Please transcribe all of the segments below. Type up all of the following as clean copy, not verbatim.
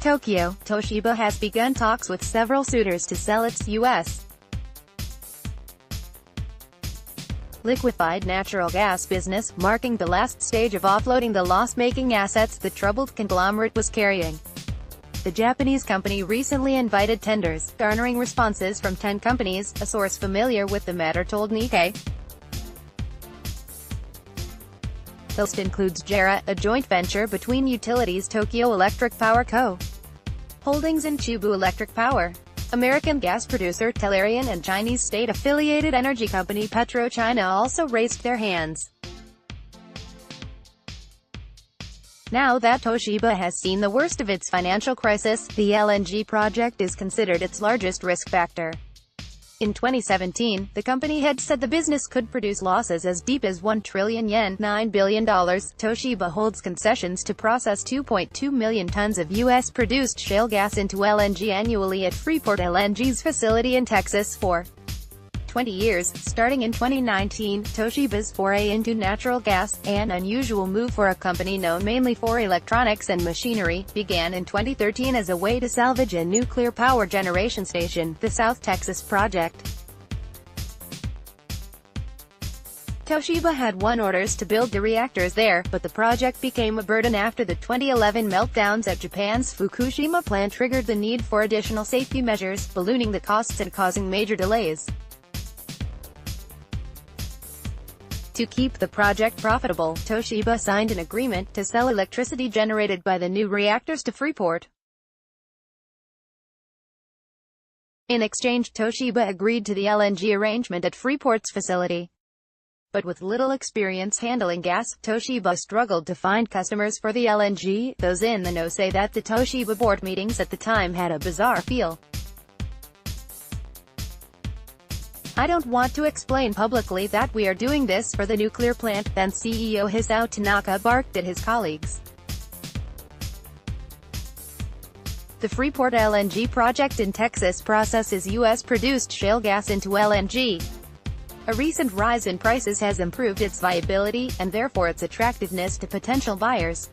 Tokyo, Toshiba has begun talks with several suitors to sell its U.S. liquefied natural gas business, marking the last stage of offloading the loss-making assets the troubled conglomerate was carrying. The Japanese company recently invited tenders, garnering responses from 10 companies, a source familiar with the matter told Nikkei. The list includes Jera, a joint venture between utilities Tokyo Electric Power Co. Holdings and Chubu Electric Power. American gas producer Tellurian and Chinese state-affiliated energy company PetroChina also raised their hands. Now that Toshiba has seen the worst of its financial crisis, the LNG project is considered its largest risk factor. In 2017, the company had said the business could produce losses as deep as 1 trillion yen ($9 billion). Toshiba holds concessions to process 2.2 million tons of U.S.-produced shale gas into LNG annually at Freeport LNG's facility in Texas for 20 years. Starting in 2019, Toshiba's foray into natural gas, an unusual move for a company known mainly for electronics and machinery, began in 2013 as a way to salvage a nuclear power generation station, the South Texas project. Toshiba had won orders to build the reactors there, but the project became a burden after the 2011 meltdowns at Japan's Fukushima plant triggered the need for additional safety measures, ballooning the costs and causing major delays. To keep the project profitable, Toshiba signed an agreement to sell electricity generated by the new reactors to Freeport. In exchange, Toshiba agreed to the LNG arrangement at Freeport's facility. But with little experience handling gas, Toshiba struggled to find customers for the LNG. Those in the know say that the Toshiba board meetings at the time had a bizarre feel. "I don't want to explain publicly that we are doing this for the nuclear plant," then CEO Hisao Tanaka barked at his colleagues. The Freeport LNG project in Texas processes U.S.-produced shale gas into LNG. A recent rise in prices has improved its viability, and therefore its attractiveness to potential buyers.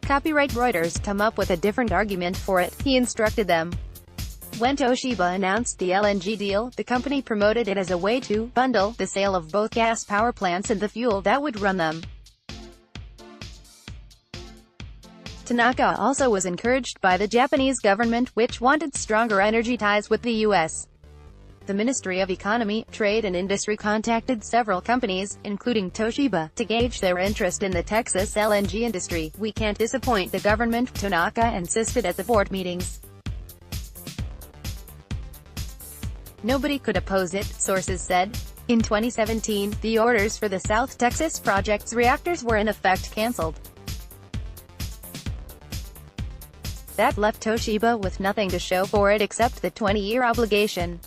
Copyright Reuters come up with a different argument for it, he instructed them. When Toshiba announced the LNG deal, the company promoted it as a way to bundle the sale of both gas power plants and the fuel that would run them. Tanaka also was encouraged by the Japanese government, which wanted stronger energy ties with the U.S. The Ministry of Economy, Trade and Industry contacted several companies, including Toshiba, to gauge their interest in the Texas LNG industry. "We can't disappoint the government," Tanaka insisted at the board meetings. "Nobody could oppose it," sources said. In 2017, the orders for the South Texas project's reactors were in effect cancelled. That left Toshiba with nothing to show for it except the 20-year obligation.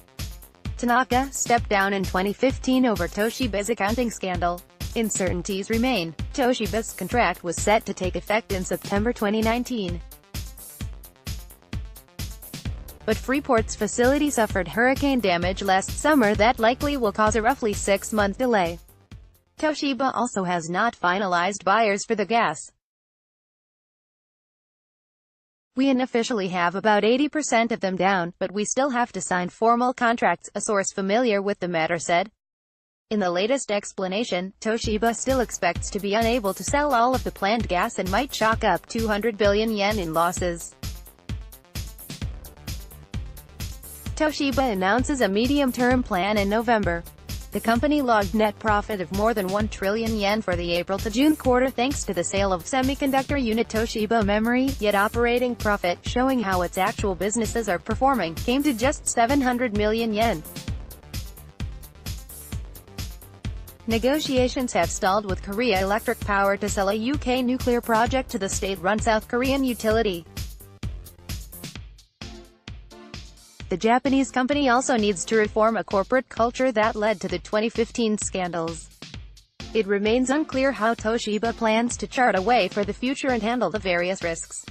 Tanaka stepped down in 2015 over Toshiba's accounting scandal. Uncertainties remain. Toshiba's contract was set to take effect in September 2019. But Freeport's facility suffered hurricane damage last summer that likely will cause a roughly 6-month delay. Toshiba also has not finalized buyers for the gas. "We unofficially have about 80% of them down, but we still have to sign formal contracts," a source familiar with the matter said. In the latest explanation, Toshiba still expects to be unable to sell all of the planned gas and might chalk up 200 billion yen in losses. Toshiba announces a medium-term plan in November. The company logged net profit of more than 1 trillion yen for the April to June quarter thanks to the sale of semiconductor unit Toshiba Memory, yet operating profit, showing how its actual businesses are performing, came to just 700 million yen. Negotiations have stalled with Korea Electric Power to sell a UK nuclear project to the state-run South Korean utility. The Japanese company also needs to reform a corporate culture that led to the 2015 scandals. It remains unclear how Toshiba plans to chart a way for the future and handle the various risks.